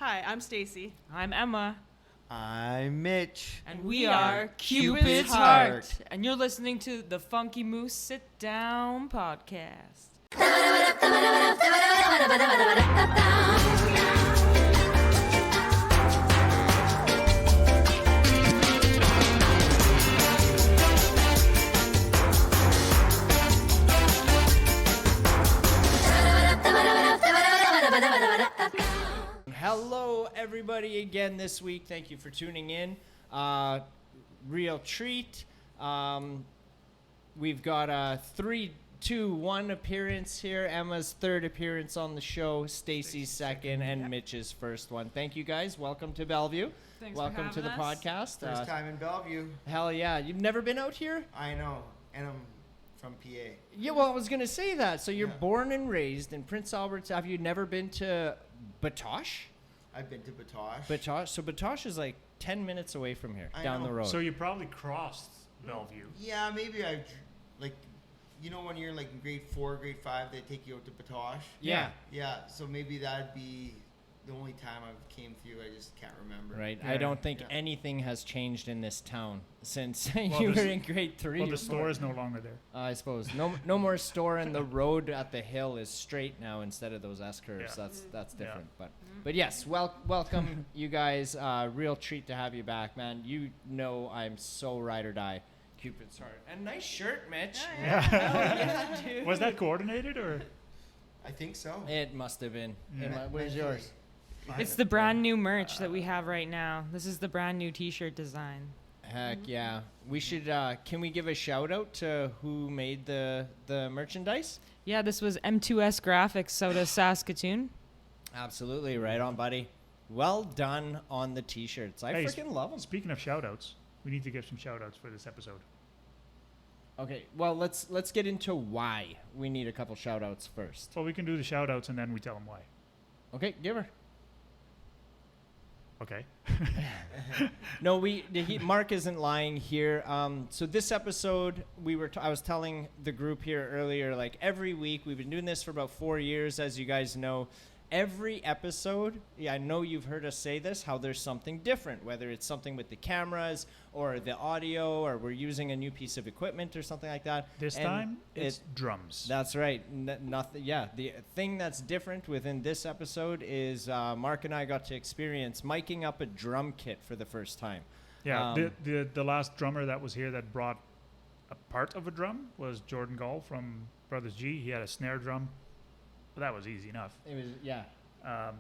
Hi, I'm Stacey. I'm Emma. I'm Mitch. And we are Cupid's Heart. And you're listening to the Funky Moose Sit Down Podcast. Hello, everybody, again this week. Thank you for tuning in. Real treat. We've got a 3-2-1 appearance here. Emma's third appearance on the show, Stacey's second, and Mitch's first one. Thank you, guys. Welcome to Bellevue. Thanks Welcome for to the having us. podcast. First time in Bellevue. Hell yeah. You've never been out here? I know, and I'm from PA. Yeah, well, I was going to say that. So you're born and raised in Prince Albert. Have you never been to Batoche? I've been to Batoche. Batoche. So Batoche is like 10 minutes away from here, down the road. So you probably crossed Bellevue. Yeah, maybe when you're like in grade 4, grade 5, they take you out to Batoche. Yeah. Yeah, so maybe that'd be the only time I came through. I just can't remember. Right. Yeah. I don't think anything has changed in this town since you were in grade 3. Well, the store is no longer there. I suppose no more store, and the road at the hill is straight now instead of those S curves. Yeah. That's different. But yes, welcome you guys. Real treat to have you back, man. You know I'm so ride or die. Cupid's Heart. And nice shirt, Mitch. Yeah. Yeah, dude. Was that coordinated or? I think so. It must have been. Yeah. Where's yours? It's the brand new merch that we have right now. This is the brand new t-shirt design. Heck yeah. We should, can we give a shout out to who made the merchandise? Yeah, this was M2S Graphics out of Saskatchewan. Absolutely. Right on, buddy. Well done on the t-shirts. I Hey, freaking love them. Speaking of shout-outs, we need to give some shout-outs for this episode. Okay, well, let's get into why we need a couple shout outs first. Well, we can do the shout-outs and then we tell them why. Okay, give her. Okay. No, Mark isn't lying here. So this episode, I was telling the group here earlier, like every week, we've been doing this for about 4 years, as you guys know. Every episode, I know you've heard us say this, how there's something different, whether it's something with the cameras or the audio, or we're using a new piece of equipment or something like that. This time, it's drums. That's right. Nothing. Yeah, the thing that's different within this episode is Mark and I got to experience miking up a drum kit for the first time. Yeah, the last drummer that was here that brought a part of a drum was Jordan Gall from Brothers G. He had a snare drum. Well, that was easy enough. It was, yeah. But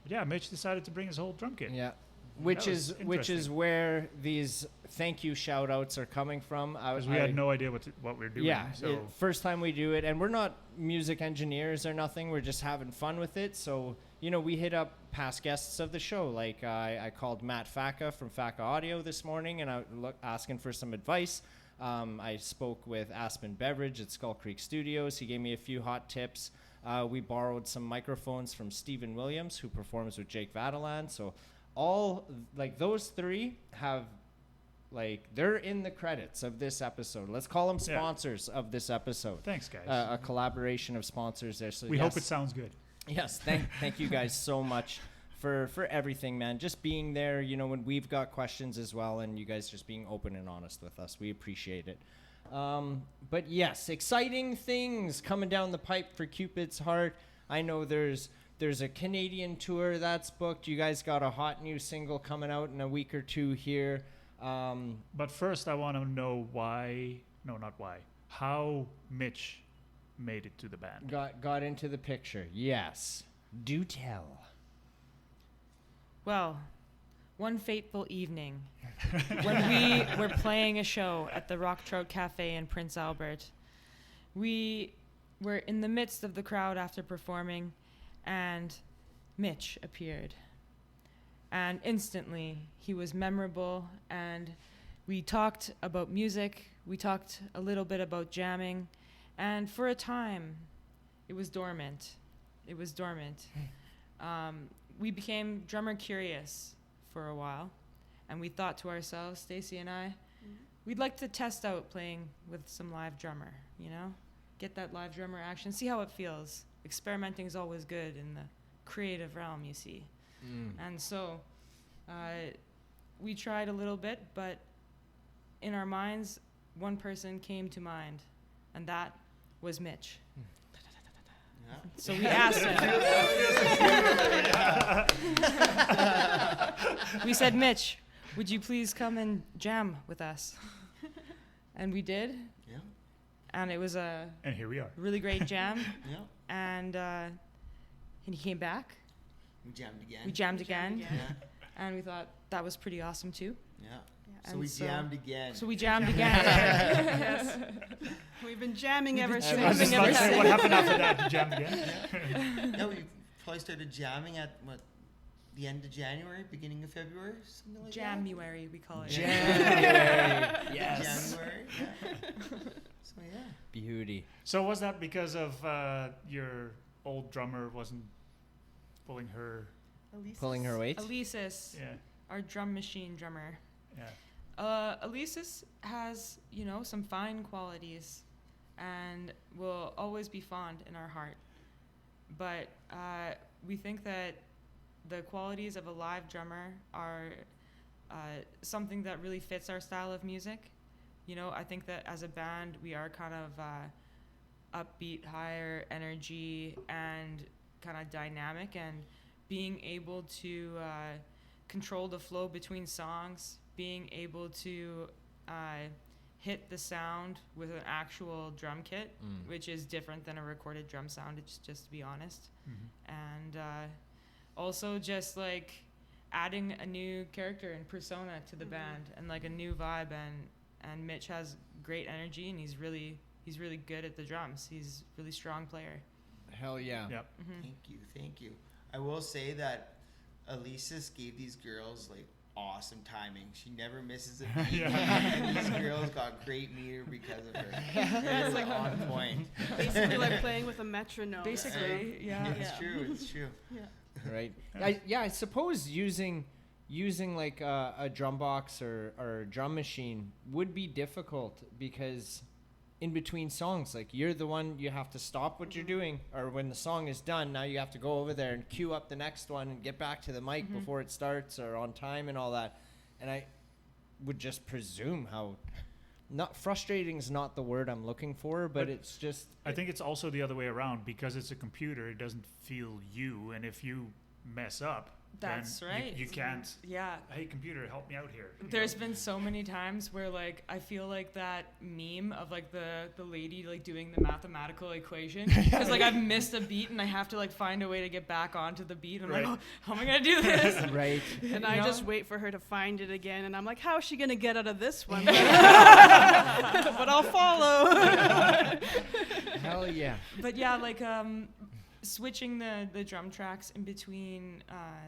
yeah, Mitch decided to bring his whole drum kit. Yeah. Which is where these thank you shout outs are coming from. Because we had no idea what we were doing. Yeah, so first time we do it, and we're not music engineers or nothing. We're just having fun with it. So, we hit up past guests of the show. Like I called Matt Facca from Facca Audio this morning, and I asking for some advice. I spoke with Aspen Beverage at Skull Creek Studios. He gave me a few hot tips. We borrowed some microphones from Stephen Williams, who performs with Jake Vatalan. So all, those three have, they're in the credits of this episode. Let's call them sponsors of this episode. Thanks, guys. A collaboration of sponsors there. So we hope it sounds good. Yes, thank you guys so much for everything, man. Just being there, when we've got questions as well, and you guys just being open and honest with us. We appreciate it. But yes, exciting things coming down the pipe for Cupid's Heart. I know there's a Canadian tour that's booked. You guys got a hot new single coming out in a week or two here. But first, I want to know how Mitch made it to the band. Got into the picture. Yes. Do tell. Well, one fateful evening, when we were playing a show at the Rock Trout Cafe in Prince Albert, we were in the midst of the crowd after performing, and Mitch appeared. And instantly, he was memorable, and we talked about music, we talked a little bit about jamming, and for a time, it was dormant. We became drummer curious for a while, and we thought to ourselves, Stacey and I, we'd like to test out playing with some live drummer, get that live drummer action, see how it feels. Experimenting is always good in the creative realm, you see. And so we tried a little bit, but in our minds, one person came to mind, and that was Mitch. Yeah. So we asked him. We said, Mitch, would you please come and jam with us? And we did. Yeah. And it was a And here we are. really great jam. Yeah. And he came back. We jammed again. We jammed again. Yeah. And we thought that was pretty awesome too. Yeah. So And we jammed again. So we jammed again. Yes. We've been jamming ever since. I was just about to say, what happened after that? You jammed again? Yeah, we probably started jamming at the end of January, beginning of February, something like January, we call it. that. Yes. January. Yeah. So yeah. Beauty. So was that because of your old drummer wasn't pulling her? Pulling her weight. Alesis, Yeah. our drum machine drummer. Yeah. Alesis has, some fine qualities and will always be fond in our heart. But we think that the qualities of a live drummer are something that really fits our style of music. I think that as a band, we are kind of upbeat, higher energy, and kind of dynamic, and being able to control the flow between songs, being able to hit the sound with an actual drum kit, which is different than a recorded drum sound, it's just to be honest. And also just like adding a new character and persona to the band, and like a new vibe, and Mitch has great energy, and he's really good at the drums. He's a really strong player. Hell yeah. Yep. Thank you. I will say that Alesis gave these girls like awesome timing. She never misses a beat. And these girls got great meter because of her. It's like on point. Basically like playing with a metronome. Basically, yeah. It's true. It's true. Yeah. Right. I suppose using like a drum box or a drum machine would be difficult, because in between songs, like you're the one, you have to stop what you're doing, or when the song is done, now you have to go over there and cue up the next one and get back to the mic before it starts, or on time and all that. And I would just presume how not frustrating is not the word I'm looking for, but it's just I think it's also the other way around, because it's a computer. It doesn't feel you, and if you mess up, That's then right. You can't. Yeah. Hey, computer, help me out here. There's been so many times where like I feel like that meme of like the lady like doing the mathematical equation, because like I've missed a beat and I have to like find a way to get back onto the beat. I'm like, oh, how am I gonna do this? right. And I just wait for her to find it again, and I'm like, how is she gonna get out of this one? But I'll follow. Hell yeah. But yeah, like switching the drum tracks in between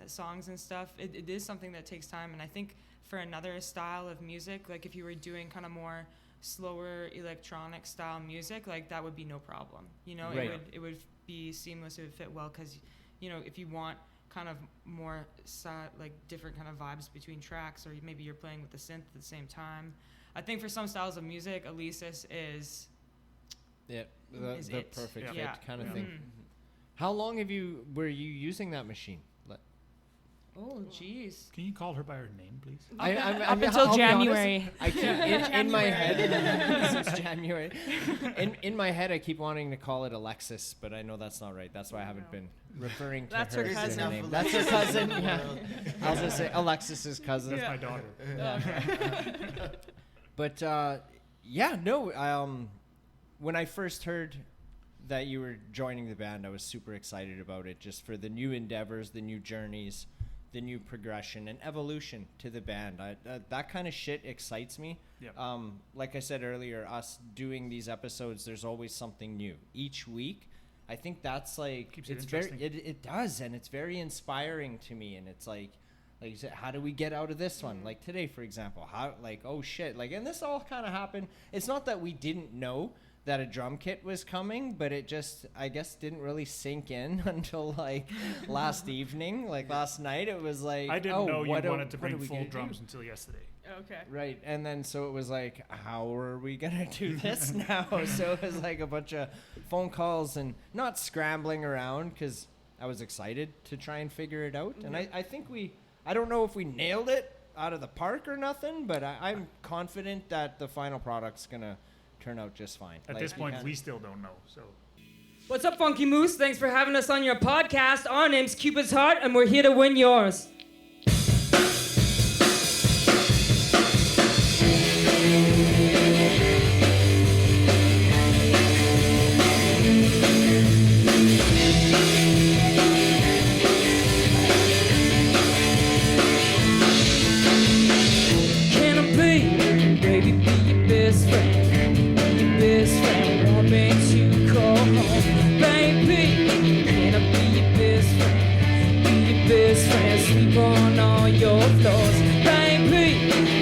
songs and stuff, it is something that takes time. And I think for another style of music, like if you were doing kind of more slower electronic style music, like that would be no problem. Right. It would be seamless. It would fit well, because if you want kind of more like different kind of vibes between tracks, or maybe you're playing with the synth at the same time. I think for some styles of music, Alesis is the it. perfect fit Yeah. kind of thing. How long were you using that machine? Oh, jeez. Can you call her by her name, please? Up until January. I keep in my head. This is January. In my head, I keep wanting to call it Alexis, but I know that's not right. That's why I haven't been referring to That's her her as cousin. her name. That's her cousin. Yeah. I was gonna say Alexis's cousin. That's my daughter. But when I first heard that you were joining the band, I was super excited about it, just for the new endeavors, the new journeys, the new progression and evolution to the band. That kind of shit excites me. Yep. Like I said earlier, us doing these episodes, there's always something new each week. I think that's like Keeps it it's very interesting. it does, and it's very inspiring to me. And it's like you said, how do we get out of this one? Like today, for example, oh shit, and this all kind of happened. It's not that we didn't know that a drum kit was coming, but it just, I guess, didn't really sink in until like last evening, last night. It was like, I didn't know you wanted to what are bring we full gonna drums do? until yesterday. Okay. Right, and then so it was like, how are we gonna do this now? So it was like a bunch of phone calls and not scrambling around, because I was excited to try and figure it out. And I think I don't know if we nailed it out of the park or nothing, but I'm confident that the final product's going to turn out just fine. At this point, we still don't know. So. What's up, Funky Moose? Thanks for having us on your podcast. Our name's Cupid's Heart, and we're here to win yours. Can I be, baby, be your best friend? Be your best friend, want me to call home. Baby, can I be your best friend? Be your best friend, sleep on all your floors. Baby,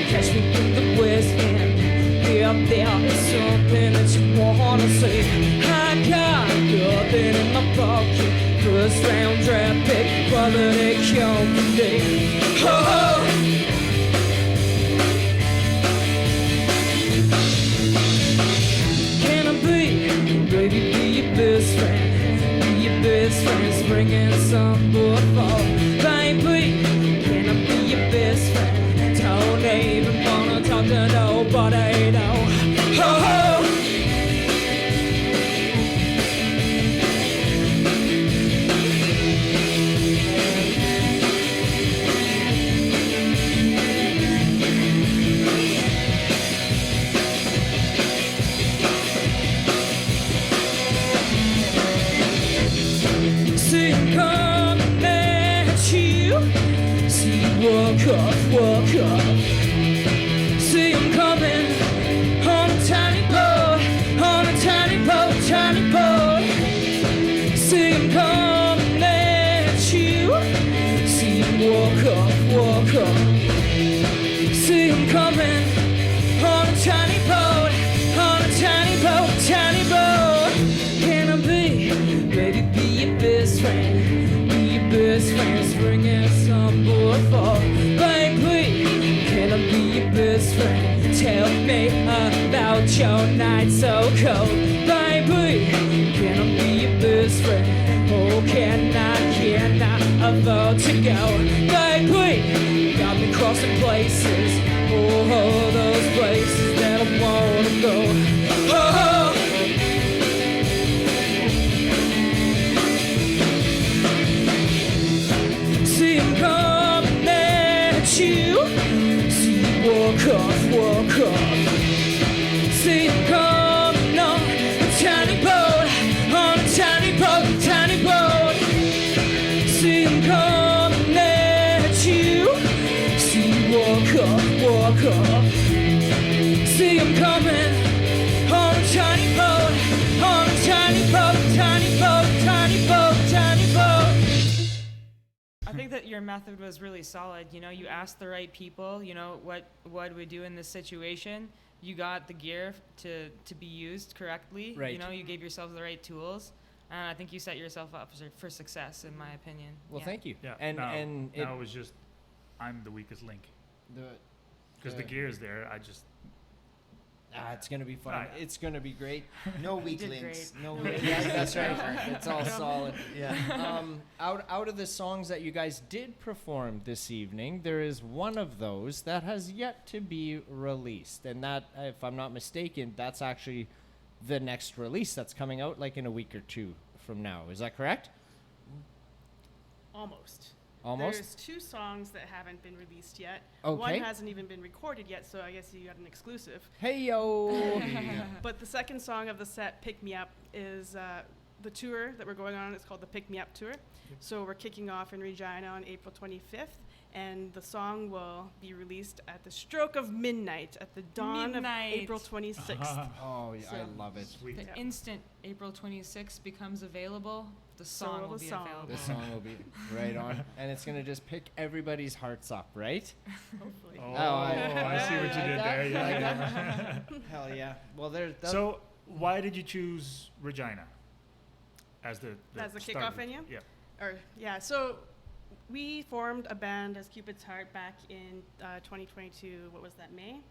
catch me in the West End. Be up there, there's something that you wanna say. I got nothing in my pocket. First round draft pick, quality company. Oh, can I be, baby, be your best friend? Be your best friend, spring and summer, fall. Baby, can I be your best friend? Don't even wanna talk to nobody, no. Oh, see him coming at you. See you walk up. See him coming on a tiny boat, on a tiny boat, tiny boat. See him coming at you. See you walk up. See him coming on a tiny boat, on a tiny boat, tiny boat. Can I be, baby, be your best friend? Be your best friend, spring and summer, fall. Baby, can I be your best friend? Tell me about your night so cold. Baby, can I be your best friend? Oh, can I afford to go? Baby, got me crossing places. Oh, those places that I wanna go. Oh, see him coming at you. See you walk up. See him coming on a tiny boat, on a tiny boat, tiny boat. See him coming at you. See you walk up. See him coming on a tiny boat, on a tiny boat, tiny boat, tiny boat, tiny boat. I think that your method was really solid. You know, you asked the right people, you know, what do we do in this situation? You got the gear to be used correctly. Right. You know, you gave yourself the right tools. And I think you set yourself up for success, in my opinion. Well, Yeah. thank you. Yeah. And now it was just, I'm the weakest link. Because the gear is there. I just. It's gonna be fun. Right. It's gonna be great. No weak did links. great. No weak Yeah, links. that's right. It's all solid. Yeah. Out of the songs that you guys did perform this evening, there is one of those that has yet to be released, and that, if I'm not mistaken, that's actually the next release that's coming out like in a week or two from now. Is that correct? Almost. Almost. There's 2 songs that haven't been released yet. Okay. One hasn't even been recorded yet, so I guess you got an exclusive. Hey yo. But the second song of the set, Pick Me Up, is the tour that we're going on. It's called the Pick Me Up Tour. So we're kicking off in Regina on April 25th, and the song will be released at the stroke of midnight, at the dawn Midnight. of April 26th. Oh, yeah, I So- love it. Sweet. The Yeah. instant April 26th becomes available, the So song will will the be song. available. The song will be right on, and it's gonna just pick everybody's hearts up, right? Hopefully. Oh, I- I see what you did there. Yeah. Hell yeah. Well, there's So, why did you choose Regina as the As the start kickoff of- venue? Yeah. So we formed a band as Cupid's Heart back in 2022. What was that, May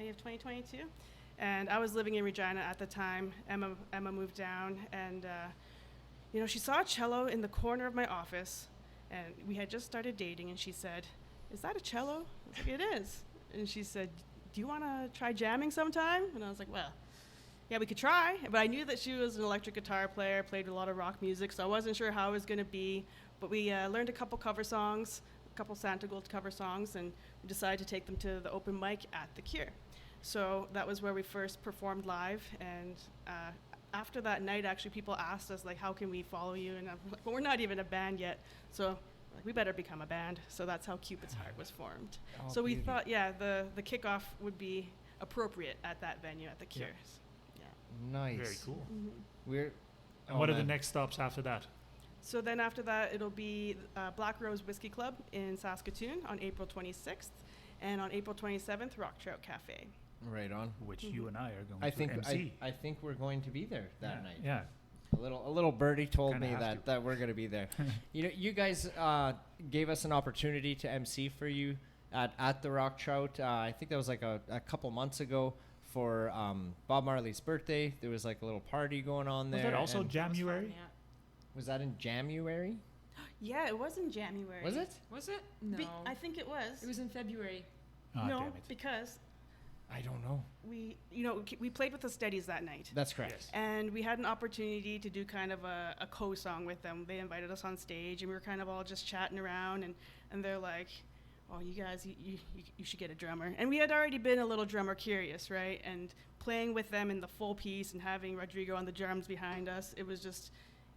of 2022? And I was living in Regina at the time. Emma moved down, and she saw a cello in the corner of my office, and we had just started dating, and she said, "Is that a cello?" I was like, "It is." And she said, "Do you want to try jamming sometime?" And I was like, "Well, yeah, we could try." But I knew that she was an electric guitar player, played a lot of rock music, so I wasn't sure how it was going to be. But we learned a couple cover songs, a couple Santa Gold cover songs, and we decided to take them to the open mic at the Cure. So that was where we first performed live, and after that night, actually, people asked us, like, how can we follow you? And I'm like, well, we're not even a band yet, so like, we better become a band. So that's how Cupid's Heart was formed. Oh, So we beauty. thought, the kickoff would be appropriate at that venue at the Cure. Yeah. Nice. Very cool. We're. And what are the next stops after that? So then after that, it'll be Black Rose Whiskey Club in Saskatoon on April 26th, and on April 27th, Rock Trout Cafe. Right on. Which you and I are going I to think MC. I think we're going to be there that night. Yeah. A little birdie told Kinda me have that we're gonna be there. You guys gave us an opportunity to MC for you at the Rock Trout. I think that was like a couple months ago for Bob Marley's birthday. There was like a little party going on Was there. that also and- January? Was that in January? Yeah, it was in January. Was it? Was it? No. I think it was. It was in February. Ah, no, damn it. because I don't know. we played with the Steadies that night. That's correct. Yes. And we had an opportunity to do kind of a co-song with them. They invited us on stage, and we were kind of all just chatting around, and they're like, "Oh, you guys, you should get a drummer." And we had already been a little drummer curious, right? And playing with them in the full piece and having Rodrigo on the drums behind us,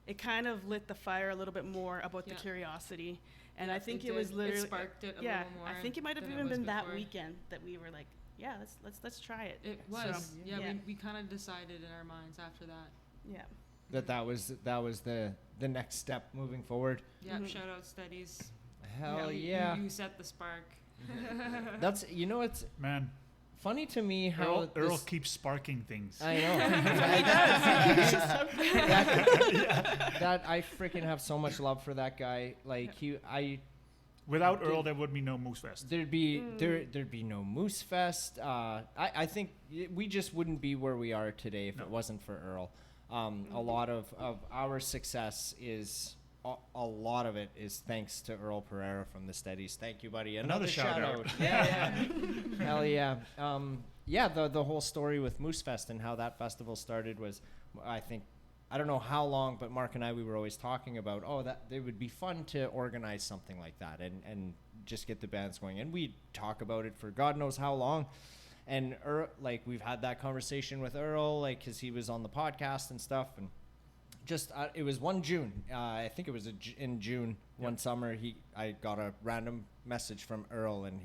it kind of lit the fire a little bit more about the Yeah. curiosity. And Yeah, I think it it was did. literally It sparked it a yeah, little more I think it might have than it even was been that before. weekend that we were like, yeah, let's try it. It So, was. Yeah, yeah. we kind of decided in our minds after that. Yeah. That was the next step moving forward. Yeah, Mhm. shout out Steadies. Hell You- yeah. You set the spark. That's it's Man, funny to me how Earl this- keeps sparking things. I know. that I freaking have so much love for that guy. Like Without Dude. Earl, there would be no Moose Fest. there'd be no Moose Fest. I think we just wouldn't be where we are today if No. it wasn't for Earl. A lot of our success is a lot of it is thanks to Earl Pereira from the Steadies. Thank you, buddy. Another shout out. Yeah. Hell yeah. The whole story with Moose Fest and how that festival started was, I don't know how long, but Mark and I, we were always talking about, that it would be fun to organize something like that and just get the bands going. And we'd talk about it for God knows how long. And we've had that conversation with Earl, because he was on the podcast and stuff. And just, it was one June. I think it was in June, one summer, I got a random message from Earl, and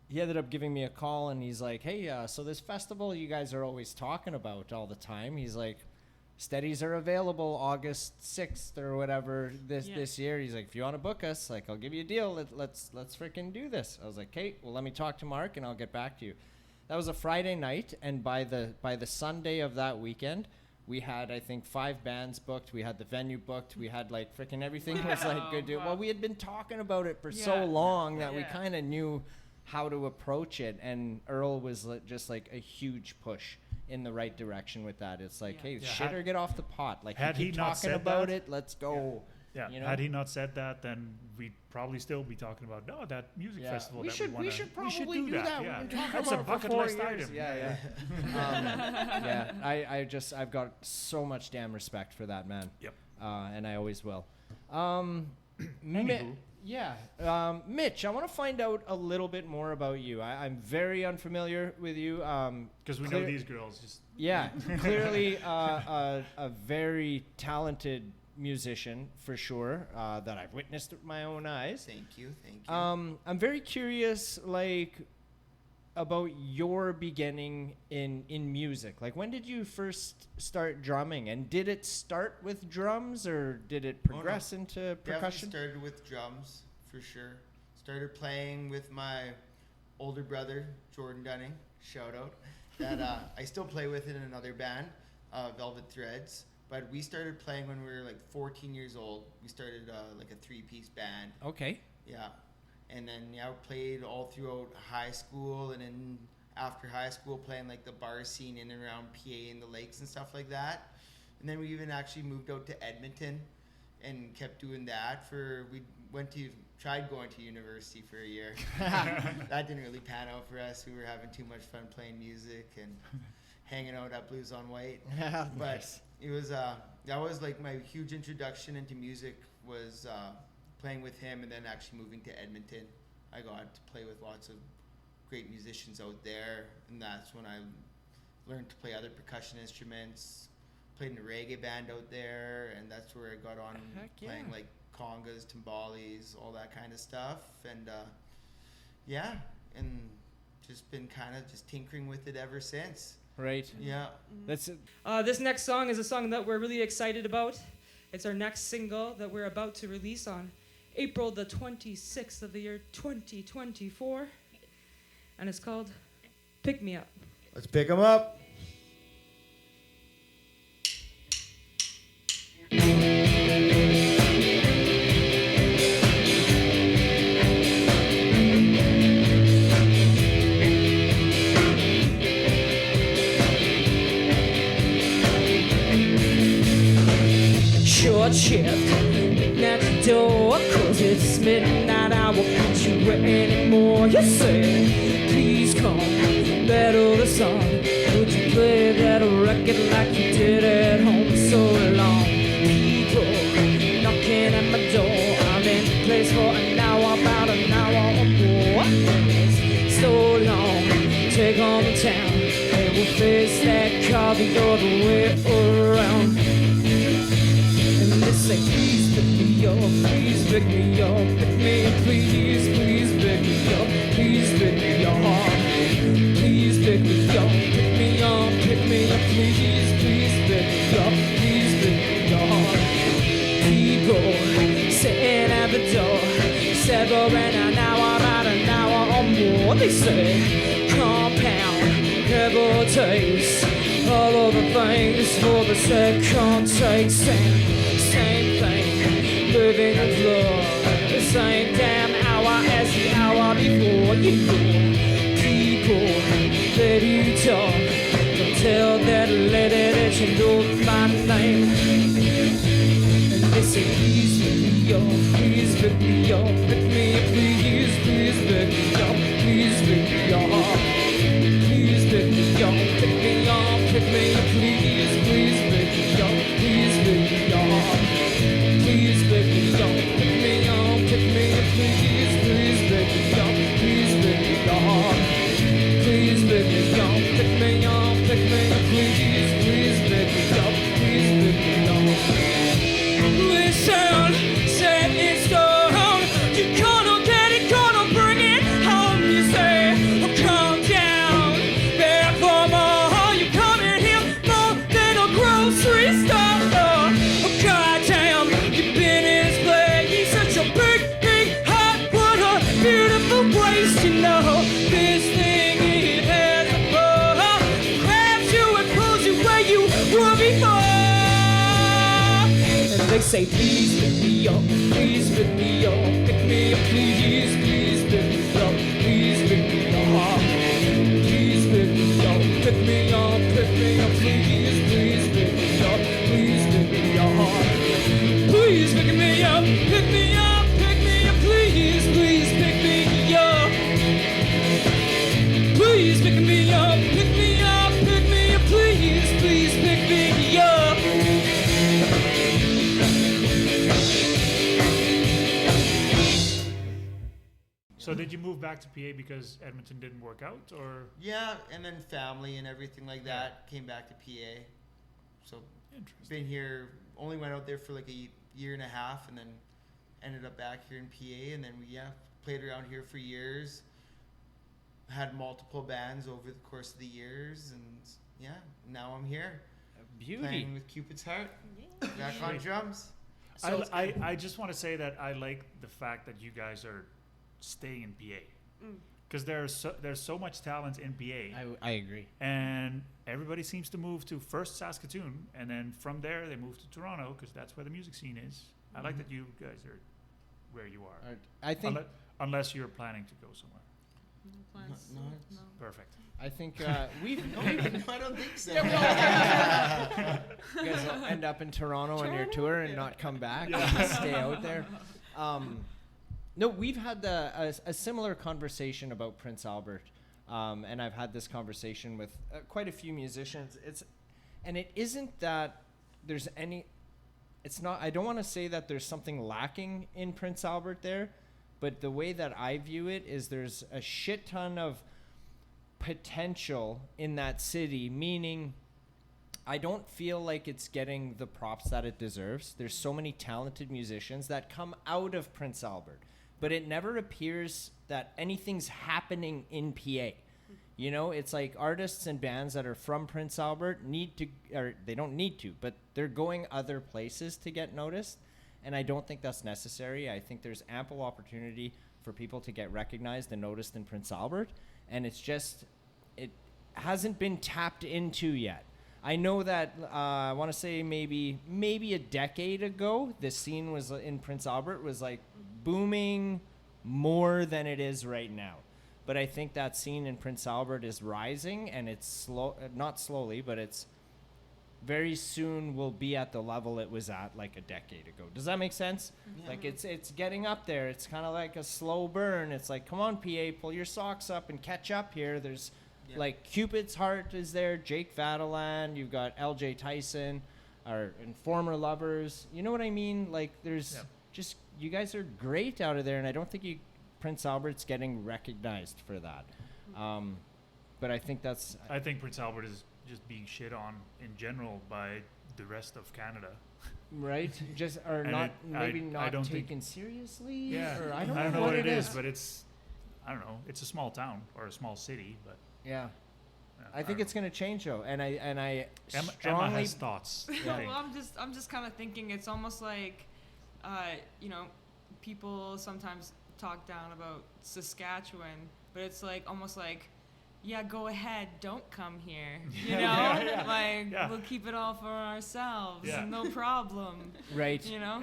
he ended up giving me a call, and he's like, "Hey, so this festival you guys are always talking about all the time," he's like, "Steadies are available August 6th or whatever this year." He's like, "If you want to book us, I'll give you a deal. Let's freaking do this." I was like, "Okay, well, let me talk to Mark and I'll get back to you." That was a Friday night, and by the Sunday of that weekend, we had, I think, 5 bands booked. We had the venue booked. We had freaking everything was good. Wow. Well, we had been talking about it for so Yeah. long that we Yeah. kind of knew how to approach it, and Earl was just a huge push in the right direction with that. It's like, Yeah. hey, Yeah, shit had- or get off the pot. Like, had you he keep not talking said about that- it, let's go. Yeah. You know? Had he not said that, then we'd probably still be talking about that music Yeah. festival. We that should wanna, probably do that. Yeah. We've been talking That's about a it for bucket 4 list years. item. Yeah. I've got so much damn respect for that man. Yep. And I always will. Anywho. Mitch, I want to find out a little bit more about you. I'm very unfamiliar with you. Because we know these girls. Just Yeah, clearly a very talented musician for sure that I've witnessed with my own eyes. Thank you. I'm very curious, about your beginning in music. When did you first start drumming, and did it start with drums or did it progress into Definitely percussion? started with drums, for sure. Started playing with my older brother, Jordan Dunning, shout out, that I still play with in another band, Velvet Threads. But we started playing when we were 14 years old. We started a 3-piece band. Okay. Yeah. And then we played all throughout high school, and then after high school playing the bar scene in and around PA and the lakes and stuff like that. And then we even actually moved out to Edmonton and kept doing that tried going to university for a year. That didn't really pan out for us. We were having too much fun playing music and hanging out at Blues on White. But it was that was like my huge introduction into music was playing with him, and then actually moving to Edmonton. I got to play with lots of great musicians out there, and that's when I learned to play other percussion instruments. Played in a reggae band out there, and that's where I got on playing like congas, timbales, all that kind of stuff, and and just been kind of just tinkering with it ever since. Right. Yeah. That's it. This next song is a song that we're really excited about. It's our next single that we're about to release on April the 26th of the year 2024. And it's called Pick Me Up. Let's pick them up. Short shift, next door, 'cause it's midnight, I won't put you anymore. You say, please come, battle the song. Would you play that record like you did at home so long? People knocking at my door, I'm in the place for an hour, about an hour or more. It's so long, take on the town, and we'll face that car the other way around. Say, please pick me up, please pick me up, pick me, please, please pick me up, please pick me up, please pick me up, pick me up, pick me up, please, please pick me up, please pick me up. People sitting at the door, several an hour, about an hour or more. They say, compound, pebble taste, all of the things for the second take, same thing, living in floor, the same damn hour as the hour before. You know, people, let you talk, don't tell that lady that you know my name. And they say, please pick me up, please pick me up, pick me up, please, please pick me up, please pick me up, please pick me up, pick me up, pick me up, please, please pick me up, please pick me up. Please pick me up, pick me up, pick me up, please, please pick me up, please pick me up. Please pick me up, pick me up, pick me up, please, please pick me up, please pick me up. Listen, set in stone, you're gonna get it, gonna bring it home, you say, oh, calm down, back for more, you're coming here more than a grocery store. You know, this thing it has a pull, grabs you and pulls you where you were before. And they say, please pick me up, please pick me up, pick me up, please, please pick me up, please pick me up, please pick me up, pick me up, pick me up, please, please pick me up, please pick me up, please pick me up, pick me up, pick me up, please, please pick me up. Please pick me up, pick me up, pick me up, please, please pick me up. So did you move back to PA because Edmonton didn't work out, or? Yeah, and then family and everything like that came back to PA. So been here, only went out there for like a year and a half, and then ended up back here in PA, and then we played around here for years. Had multiple bands over the course of the years, and now I'm here. Beauty. Playing with Cupid's Heart, back on drums. So I just want to say that I like the fact that you guys are staying in PA, because there's so much talent in PA. I agree. And everybody seems to move to first Saskatoon, and then from there they move to Toronto, because that's where the music scene is. I like that you guys are where you are. I think Unless you're planning to go somewhere. Plans. No, No. Perfect. I think we've no, I don't think so. you guys will end up in Toronto on your tour and not come back. Stay out there. No, we've had a similar conversation about Prince Albert, and I've had this conversation with quite a few musicians. It isn't that there's any. It's not. I don't want to say that there's something lacking in Prince Albert there, but the way that I view it is there's a shit ton of potential in that city, meaning I don't feel like it's getting the props that it deserves. There's so many talented musicians that come out of Prince Albert, but it never appears that anything's happening in PA. You know, it's like artists and bands that are from Prince Albert they don't need to, but they're going other places to get noticed. And I don't think that's necessary. I think there's ample opportunity for people to get recognized and noticed in Prince Albert. And it hasn't been tapped into yet. I know that I want to say maybe a decade ago, the scene was in Prince Albert was like booming more than it is right now. But I think that scene in Prince Albert is rising, and it's not slowly, but it's very soon will be at the level it was at like a decade ago. Does that make sense? Yeah. Like it's getting up there. It's kind of like a slow burn. It's like, come on, PA, pull your socks up and catch up here. There's like Cupid's Heart is there, Jake Vataland, you've got LJ Tyson, and former lovers. You know what I mean? Like there's just, you guys are great out of there, and I don't think Prince Albert's getting recognized for that. But I think I think Prince Albert is just being shit on in general by the rest of Canada. Right? Just or And not I don't think- taken seriously. Yeah, Or I don't know what it is, but it's, I don't know. It's a small town or a small city, but yeah. yeah, I think don't it's going to change though, and I know. Emma strongly has thoughts. I Yeah. think. Well, I'm just kind of thinking it's almost like, you know, people sometimes talk down about Saskatchewan, but it's like almost like, yeah, go ahead, don't come here. You know, like Yeah. we'll keep it all for ourselves, Yeah. no problem. right. You know.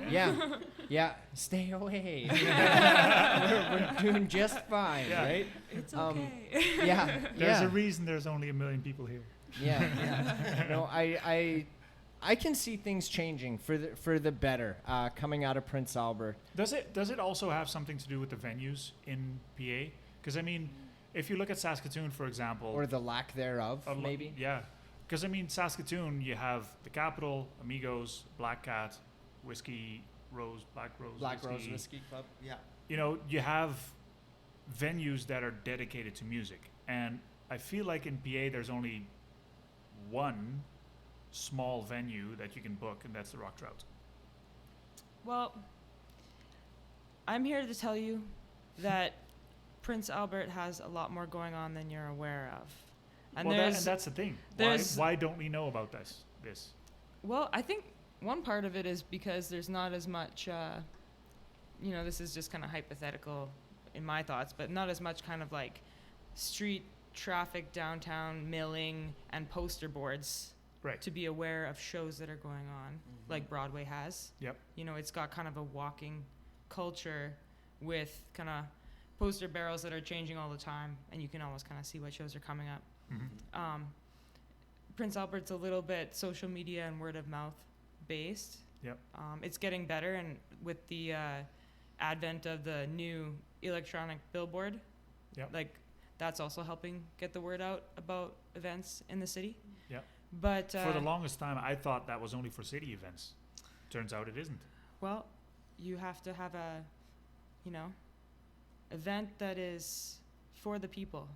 Yeah, stay away. we're doing just fine, Yeah. right? It's Um, okay. Yeah, There's yeah. a reason there's only 1 million people here. Yeah. No, I can see things changing for the better coming out of Prince Albert. Does it also have something to do with the venues in PA? Because I mean, if you look at Saskatoon, for example, Or the lack thereof, a lo- maybe. Yeah, because I mean, Saskatoon, you have the Capitol, Amigos, Black Cat, Black Rose Whiskey Club. Yeah. You know, you have venues that are dedicated to music, and I feel like in PA there's only one small venue that you can book, and that's the Rock Trout. Well, I'm here to tell you that Prince Albert has a lot more going on than you're aware of. And And that's the thing. Why don't we know about this? Well, I think one part of it is because there's not as much, you know, this is just kind of hypothetical in my thoughts, but not as much kind of like street traffic, downtown milling, and poster boards Right. to be aware of shows that are going on, like Broadway has. Yep. You know, it's got kind of a walking culture with kind of poster barrels that are changing all the time, and you can almost kind of see what shows are coming up. Mhm. Prince Albert's a little bit social media and word of mouth based. Yep. It's getting better, and with the advent of the new electronic billboard, Yep. like that's also helping get the word out about events in the city. Yep. But For the longest time, I thought that was only for city events. Turns out it isn't. well, you have to have a, you know, event that is for the people.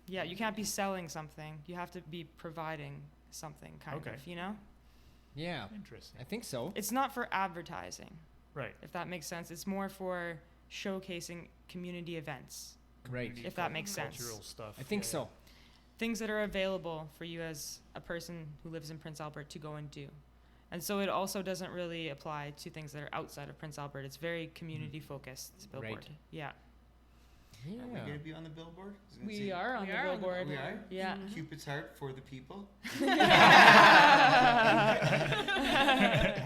Yeah, you can't be selling something. You have to be providing something, kind Okay. of, you know? Yeah, Interesting. I think so. It's not for advertising, Right. if that makes sense. It's more for showcasing community events, Right. Community if that makes sense. Cultural stuff. I think yeah. so. Things that are available for you as a person who lives in Prince Albert to go and do. And so it also doesn't really apply to things that are outside of Prince Albert. It's very community focused, this billboard. Right. Yeah. Are we Yeah. going to be on the billboard? I was gonna We say, are on We the are on the billboard. We are? Yeah. Cupid's Heart for the people.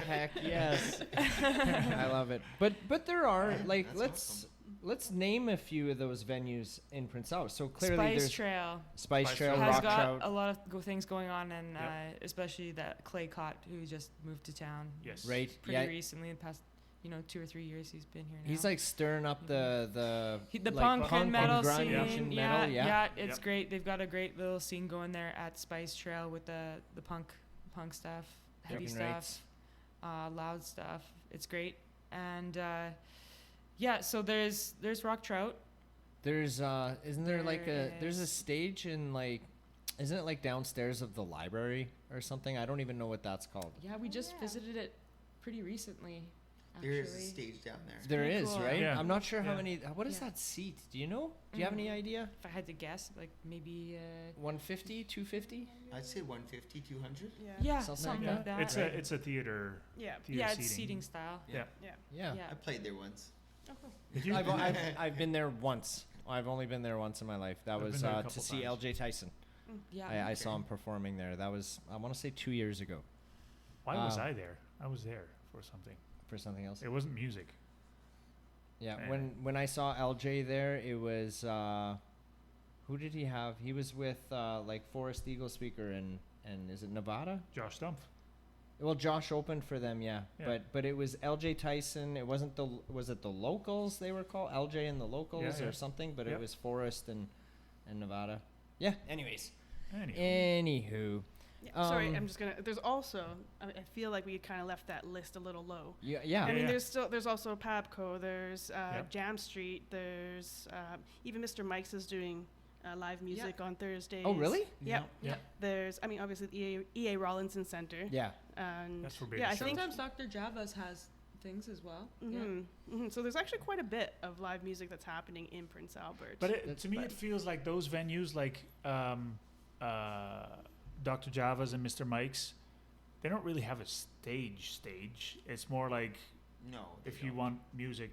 Heck yes. I love it. But there are like That's let's awesome. Let's name a few of those venues in Prince Albert. So clearly Spice there's Trail Spice Trail, has Rock got Trout. a lot of things going on, and Yep. especially that Clay Cott, who just moved to town. Yes. Right. Pretty Yeah. recently, the past 2 or 3 years he's been here now. He's like stirring up the the like, punk and metal grunge scene. and Yeah, metal, yeah. it's Yep. great. They've got a great little scene going there at Spice Trail with the punk stuff, heavy Fucking stuff, rights. loud stuff. It's great. And so there's Rock Trout. There's isn't there like there's a is- stage in like isn't it like downstairs of the library or something? I don't even know what that's called. Yeah, we just visited it pretty recently. There is a actually. stage down there. There pretty is, cool. right? Yeah. I'm not sure how Yeah. many. What is Yeah. that seat? Do you know? Do you have any idea? If I had to guess, like maybe 150, 250? I'd say 150, 200. yeah, Something something like like that. that. It's a theater. Yeah. Theater Yeah, seating. it's seating style. Yeah. Yeah. Yeah. Yeah. I played there once. Oh, cool. Did you? I've been there once. I've only been there once in my life. That I've was been there a to couple see times. LJ Tyson. Yeah. I saw him performing there. That was I want to say 2 years ago Why was Uh, I there? I was there for something. for something else. It wasn't music. Yeah, Yeah. when I saw LJ there, it was who did he have? He was with like Forest Eagle Speaker and is it Nevada? Josh Stumpf. Well, Josh opened for them, yeah. Yeah. But it was LJ Tyson. It wasn't was it the Locals they were called? LJ and the Locals Yeah, or yeah. something, but Yep. it was Forest and Nevada. Yeah, anyways. Anyway. Anywho. Yeah, sorry, Um, I'm just gonna. There's also. I feel like we kind of left that list a little low. Yeah. I mean, Yeah. there's also Pabco. There's Yep. Jam Street. There's even Mr. Mike's is doing live music on Thursdays. Oh, really? Yeah. Yeah. There's. I mean, obviously the EA Rollinson Center. Yeah. And That's for big yeah, I shows. think. Sometimes Dr. Java's has things as well. So there's actually quite a bit of live music that's happening in Prince Albert. But to me, it feels like those venues, like Dr. Java's and Mr. Mike's, they don't really have a stage. It's more like No. if you want music,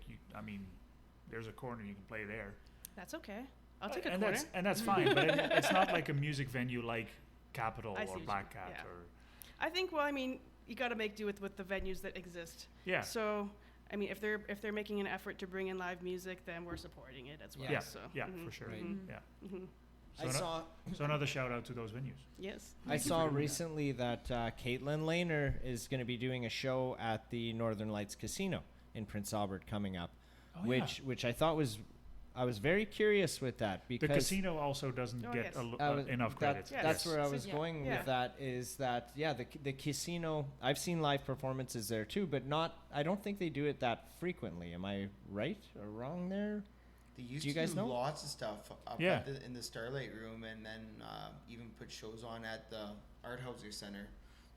there's a corner you can play there. That's okay. I'll take a and corner. that's fine, but it's not like a music venue like Capitol I see or what you Black mean, Cat yeah. or I think. Well, I mean, you got to make do with the venues that exist. yeah. So, I mean, if they're making an effort to bring in live music, then we're supporting it as well. Yeah, So, for sure. Right. Yeah. hmm So, saw so another shout out to those venues. Yes. I saw recently that Caitlin Lehner is going to be doing a show at the Northern Lights Casino in Prince Albert coming up, Oh, yeah. which I thought I was very curious with that The because casino also doesn't Oh, get yes. enough credit. Yeah. that's Yes. where I So, was yeah. going Yeah. with that is that the casino I've seen live performances there too, but I don't think they do it that frequently. Am I right or wrong there? They used Do you to guys do know? lots of stuff up Yeah. in the Starlight Room, and then even put shows on at the Art Hauser Center.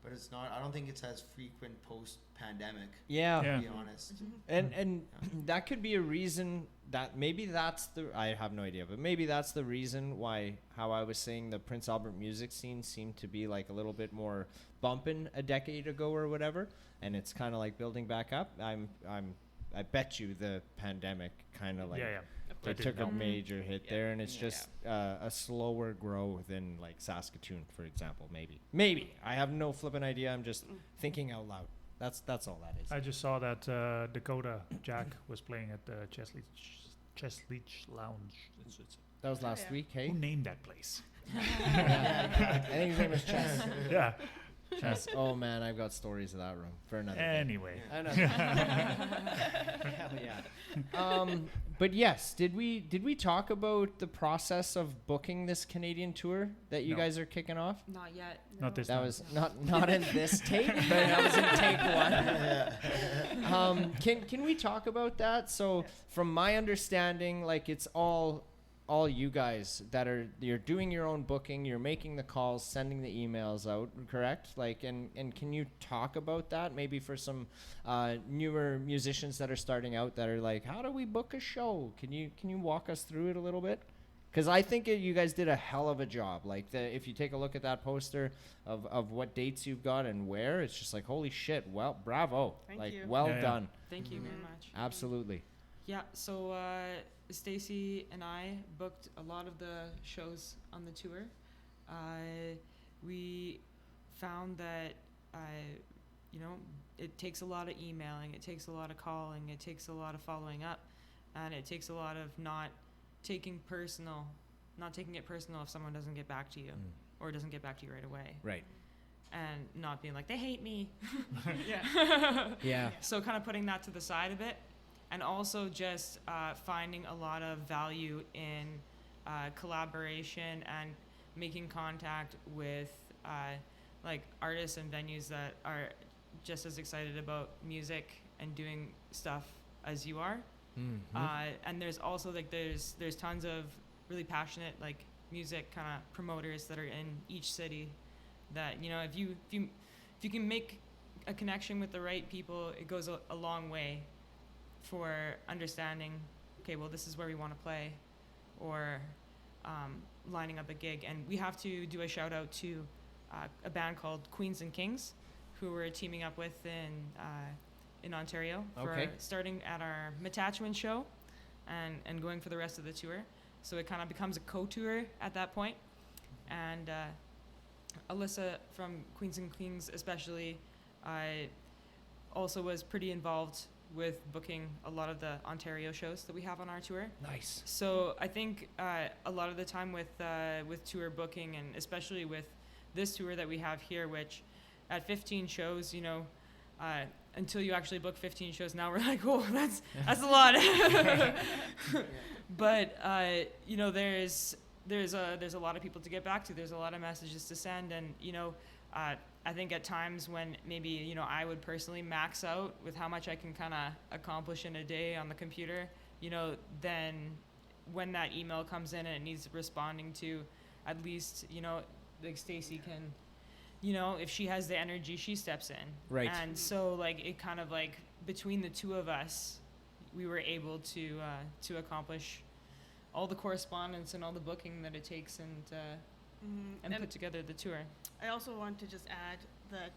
But it's not. I don't think it's as frequent post pandemic. Yeah. Yeah. To be honest. And that could be a reason that maybe that's I have no idea, but maybe that's the reason why how I was saying the Prince Albert music scene seemed to be like a little bit more bumping a decade ago or whatever, and it's kind of like building back up. I bet you the pandemic kind of like yeah. they That took didn't a help. major hit Yeah. there, and it's Yeah. just a slower grow than like Saskatoon, for example. Maybe I have no flipping idea. I'm just thinking out loud. That's all that is. I just saw that Dakota Jack was playing at the Chesleach Lounge. That was last yeah. week, hey? Who named that place? I think his name was Chess. Yeah. Chess. Oh man, I've got stories of that room for another day. Anyway. I know. Hell yeah. But yes, did we talk about the process of booking this Canadian tour that you No. guys are kicking off? Not yet. Not this That time. was not in this take, but that was in take one. Can we talk about that? So, from my understanding, like it's all you guys that you're doing your own booking, you're making the calls, sending the emails out, correct? Like, and can you talk about that maybe for some newer musicians that are starting out that are like, how do we book a show? Can you walk us through it a little bit? Because I think you guys did a hell of a job. Like, if you take a look at that poster of what dates you've got and where, it's just like, holy shit, well, bravo. Thank you. Well Yeah, yeah. done. Thank you very much. Absolutely. Yeah, so Stacey and I booked a lot of the shows on the tour. We found that, it takes a lot of emailing, it takes a lot of calling, it takes a lot of following up. and it takes a lot of not taking it personal if someone doesn't get back to you or doesn't get back to you right away. Right. And not being like, they hate me. Yeah. Yeah. So kind of putting that to the side a bit, and also just finding a lot of value in collaboration and making contact with like artists and venues that are just as excited about music and doing stuff as you are. And there's also like there's tons of really passionate like music kind of promoters that are in each city that, you know, if you can make a connection with the right people, it goes a long way for understanding, okay, well, this is where we want to play, or lining up a gig. And we have to do a shout out to a band called Queens and Kings, who we're teaming up with in Ontario for starting at our Saskatchewan show and going for the rest of the tour. So it kind of becomes a co-tour at that point. And Alyssa from Queens and Kings especially also was pretty involved with booking a lot of the Ontario shows that we have on our tour. Nice. So I think a lot of the time with tour booking, and especially with this tour that we have here, which at 15 shows, you know, until you actually book 15 shows, now we're like, oh, that's a lot. But you know, there's a lot of people to get back to. There's a lot of messages to send, and you know, I think at times when maybe, you know, I would personally max out with how much I can kind of accomplish in a day on the computer, you know, then when that email comes in and it needs responding to, at least, you know, like Stacey can, you know, if she has the energy, she steps in. Right. And so like it kind of like between the two of us, we were able to accomplish all the correspondence and all the booking that it takes and put together the tour. I also want to just add that,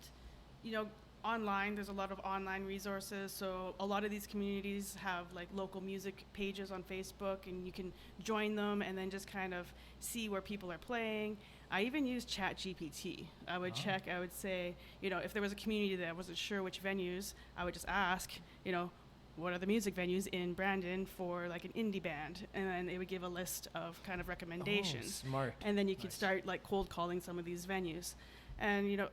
you know, online, there's a lot of online resources. So a lot of these communities have like local music pages on Facebook, and you can join them and then just kind of see where people are playing. I even use ChatGPT. I would check, I would say, you know, if there was a community that I wasn't sure which venues, I would just ask, you know, what are the music venues in Brandon for like an indie band? And then they would give a list of kind of recommendations. Oh, smart. And then you could start like cold calling some of these venues. And, you know,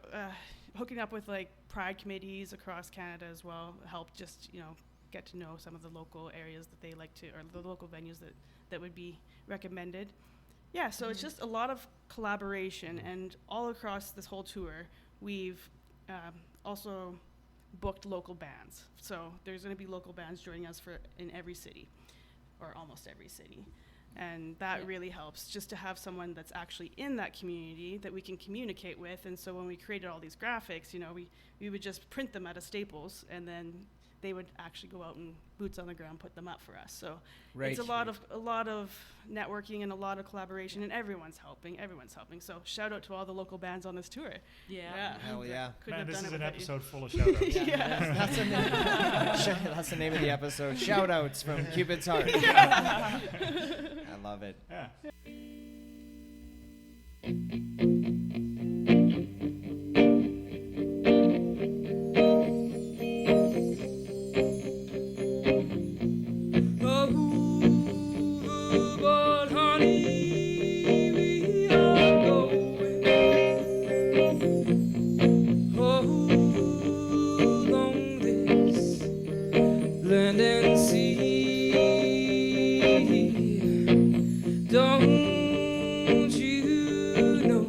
hooking up with like pride committees across Canada as well help just, you know, get to know some of the local areas that they like to, or the local venues that would be recommended. Yeah, so it's just a lot of collaboration, and all across this whole tour, we've also booked local bands. So there's going to be local bands joining us in every city, or almost every city. And that really helps, just to have someone that's actually in that community that we can communicate with. And so when we created all these graphics, you know, we would just print them at a Staples, and then they would actually go out and boots on the ground put them up for us. So it's a lot of networking and a lot of collaboration, and everyone's helping. So shout out to all the local bands on this tour. Yeah. Hell yeah. Couldn't Man, have this done is it an without you. episode full of shout-outs. That's the name. That's the name of the episode. Shout outs from Cupid's Heart. I love it. Yeah. But honey, we are going along this land and sea. Don't you know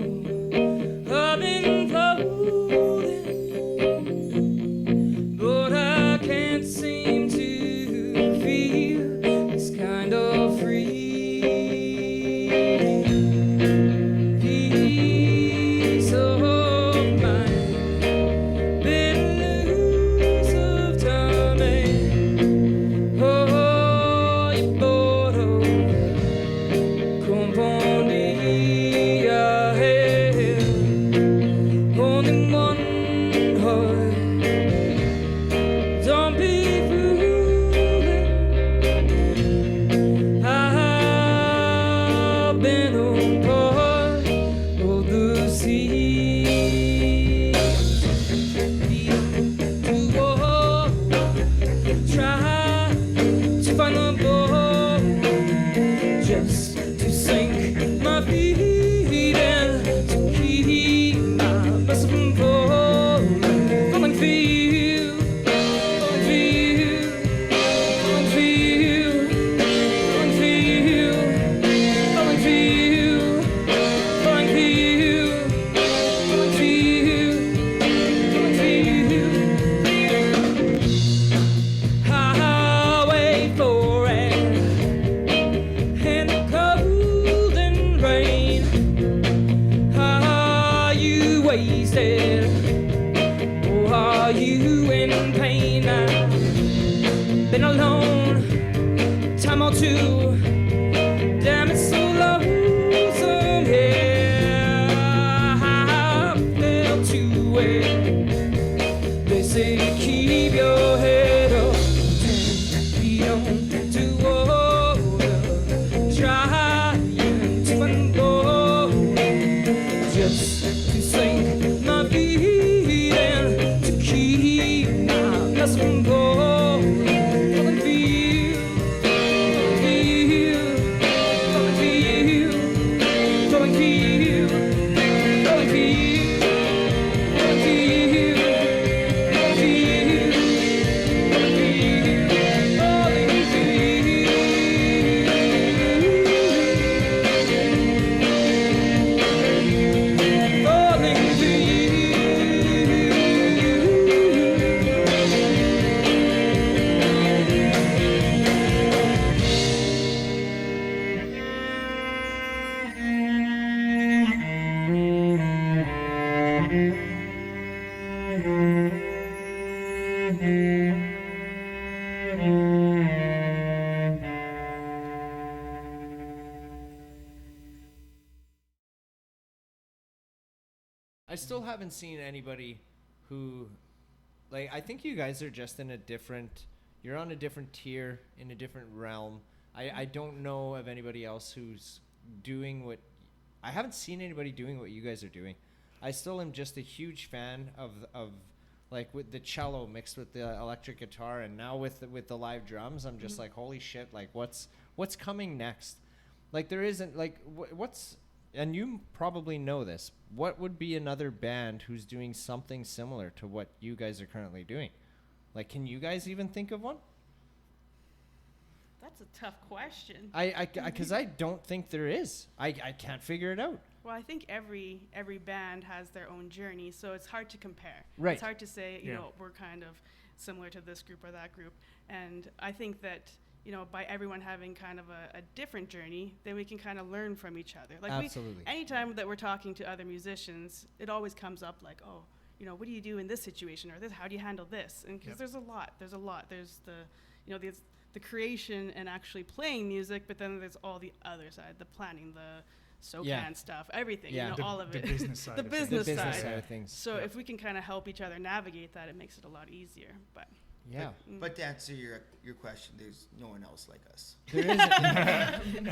head. Oh, are you in pain now? Been alone time or two. Damn, it's so lonesome here. I felt too wet. They say keep your head up, 10 feet under water, trying to unfold, just to sink my feet in, to keep my lust from falling. Falling for you, falling for you, falling for you, falling for you, falling for you, falling for you. I still haven't seen anybody who, like, I think you guys are just in a different, you're on a different tier, in a different realm. I don't know of anybody else who's doing what, I haven't seen anybody doing what you guys are doing. I still am just a huge fan of like with the cello mixed with the electric guitar, and now with the live drums, I'm just like, holy shit, like what's coming next? Like there isn't, like what's, and you probably know this, what would be another band who's doing something similar to what you guys are currently doing? Like, can you guys even think of one? That's a tough question. Because I don't think there is. I can't figure it out. Well, I think every band has their own journey, so it's hard to compare. Right. It's hard to say, you Yeah. know, we're kind of similar to this group or that group. And I think that, you know, by everyone having kind of a different journey, then we can kind of learn from each other. Like Absolutely. Anytime that we're talking to other musicians, it always comes up like, oh, you know, what do you do in this situation, or this? How do you handle this? And because there's a lot. There's the, you know, the creation and actually playing music, but then there's all the other side, the planning, the SoCan stuff, everything, Yeah. you know, all of it. The business side. The of things. business The business side. side of things. So if we can kind of help each other navigate that, it makes it a lot easier. But Yeah. But to answer your question, there's no one else like us. There isn't.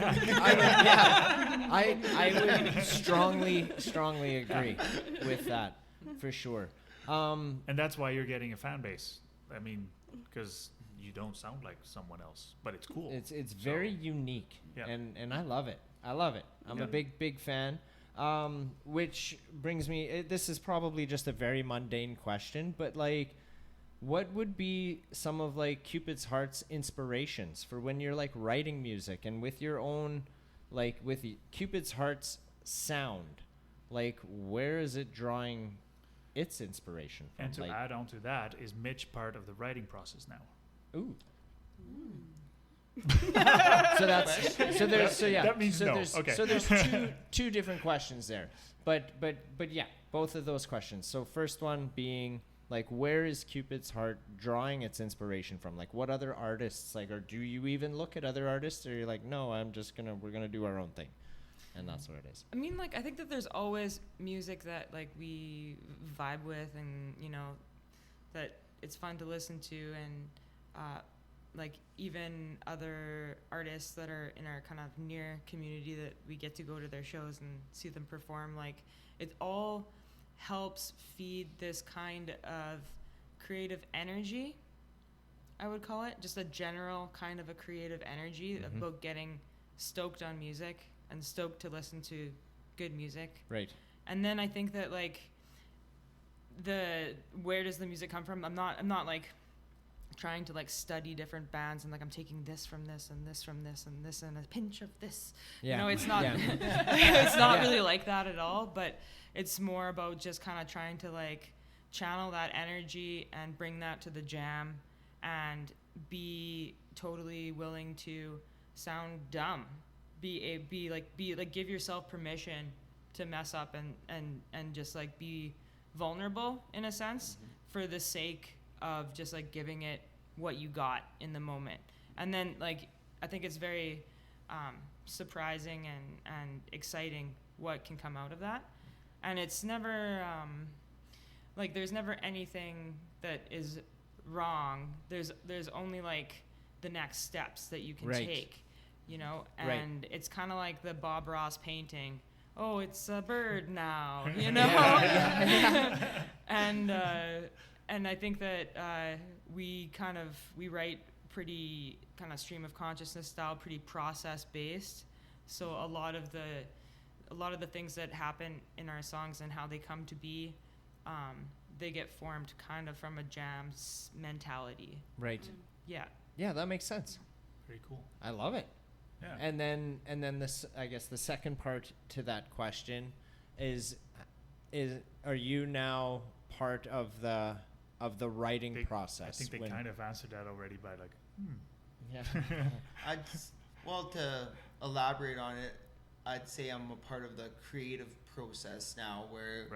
I would strongly agree with that, for sure. And that's why you're getting a fan base. I mean, because you don't sound like someone else, but it's cool. It's very unique, Yeah. and I love it. I'm a big fan. Which brings me. This is probably just a very mundane question, but like, what would be some of like Cupid's Heart's inspirations for when you're like writing music and with your own, like with Cupid's Heart's sound, like where is it drawing its inspiration from? And to like, add on to that, is Mitch part of the writing process now? ooh. So That means no. there's Okay. so there's two different questions there, but yeah, both of those questions. So first one being like, where is Cupid's Heart drawing its inspiration from? Like, what other artists, like, or do you even look at other artists, or you're like, no, we're gonna do our own thing, and that's what it is. I mean, like, I think that there's always music that, like, we vibe with and, you know, that it's fun to listen to. And, like, even other artists that are in our kind of near community that we get to go to their shows and see them perform, like, it all helps feed this kind of creative energy, I would call it. Just a general kind of a creative energy about getting stoked on music and stoked to listen to good music. Right. And then I think that, like, where does the music come from? I'm not like trying to like study different bands and like I'm taking this from this and this from this and this and a pinch of this. Yeah. You know, it's not Yeah. it's not Yeah. really like that at all, but it's more about just kind of trying to like channel that energy and bring that to the jam and be totally willing to sound dumb. Be like give yourself permission to mess up and just like be vulnerable in a sense for the sake of just like giving it what you got in the moment. And then like I think it's very surprising and exciting what can come out of that. And it's never like there's never anything that is wrong. There's only like the next steps that you can take, you know. And it's kind of like the Bob Ross painting. Oh, it's a bird now, you know. And I think that we write pretty kind of stream of consciousness style, pretty process based. So a lot of the things that happen in our songs and how they come to be, they get formed kind of from a jam mentality. Right. Yeah. Yeah, that makes sense. Very cool. I love it. Yeah. And then this, I guess the second part to that question is are you now part of the writing process? I think they kind of answered that already by like, Yeah. Well, to elaborate on it, I'd say I'm a part of the creative process now, where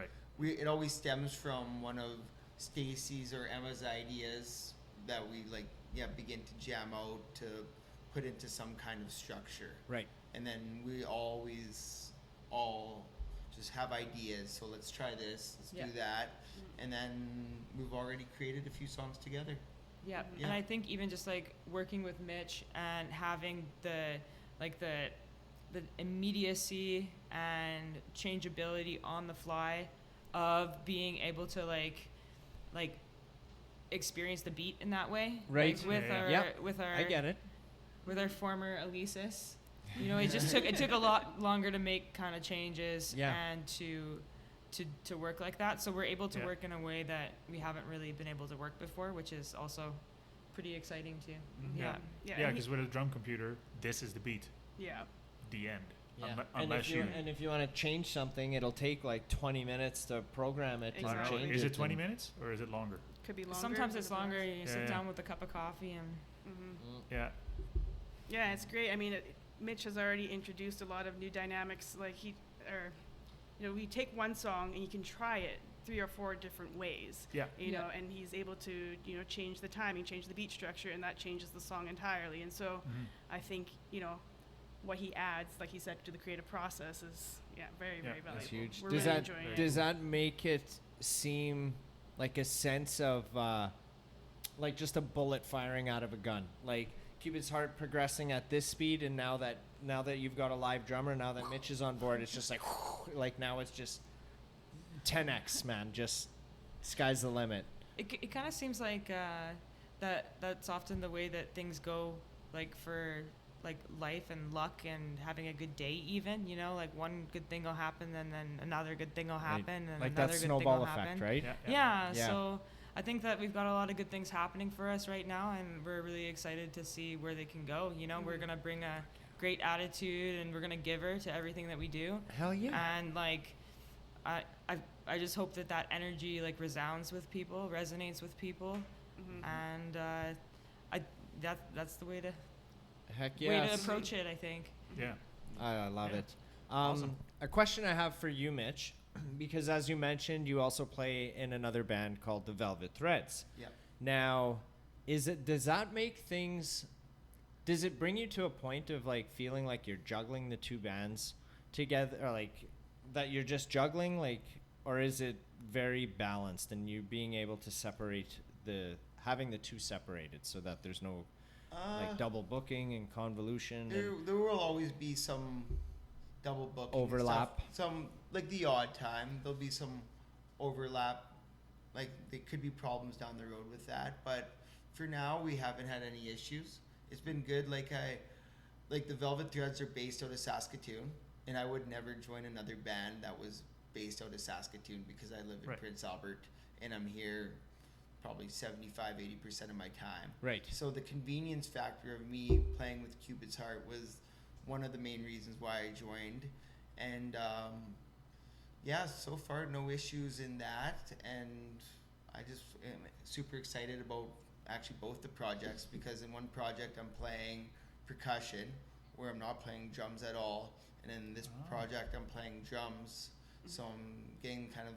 it always stems from one of Stacey's or Emma's ideas that we begin to jam out to put into some kind of structure. Right. And then we always all just have ideas. So let's try this. Let's do that. And then we've already created a few songs together. Yeah. And I think even just like working with Mitch and having the immediacy and changeability on the fly of being able to like experience the beat in that way. Right. Like with our I get it. With our former Elisis. You know, it took a lot longer to make kind of changes and to work like that. So we're able to work in a way that we haven't really been able to work before, which is also pretty exciting too. Yeah, because with a drum computer, this is the beat. Yeah. The end. Yeah. Unless and if you want to change something, it'll take like 20 minutes to program it. Exactly. And change Is it 20 minutes or is it longer? Could be longer. Sometimes it's longer. You sit down with a cup of coffee and. Yeah. Yeah, it's great. I mean, Mitch has already introduced a lot of new dynamics. Like we take one song and you can try it 3 or 4 different ways. Yeah. You know, and he's able to change the timing, change the beat structure, and that changes the song entirely. And so, I think what he adds, like he said, to the creative process is very very valuable. That's huge. We're really enjoying it. Does that make it seem like a sense of like just a bullet firing out of a gun? Like Cupid's Heart progressing at this speed, and now that you've got a live drummer, now that Mitch is on board, it's just like now it's just 10x, man. Just sky's the limit. It kind of seems like that's often the way that things go, like for like life and luck and having a good day, even, like one good thing will happen and then another good thing will happen and like another that good snowball thing will effect, happen. right? Yeah. So I think that we've got a lot of good things happening for us right now, and we're really excited to see where they can go. We're gonna bring a great attitude, and we're gonna give her to everything that we do. Hell yeah. And like, I just hope that energy like resounds with people, resonates with people, and that's the way to. Heck yeah. Way to approach it, I think. Yeah. I love it. Awesome. A question I have for you, Mitch, because as you mentioned, you also play in another band called the Velvet Threads. Yeah. Now, does it bring you to a point of like feeling like you're juggling the two bands together, or like that you're just juggling, like, or is it very balanced and you being able to separate having the two separated so that there's no like double booking and convolution? There will always be some double booking overlap. Some like the odd time there'll be some overlap. Like there could be problems down the road with that, but for now we haven't had any issues. It's been good. Like the Velvet Threads are based out of Saskatoon, and I would never join another band that was based out of Saskatoon because I live in Prince Albert and I'm here probably 75-80% of my time. Right. So the convenience factor of me playing with Cupid's Heart was one of the main reasons why I joined. And so far no issues in that. And I just am super excited about actually both the projects, because in one project I'm playing percussion where I'm not playing drums at all. And in this project I'm playing drums. So I'm getting kind of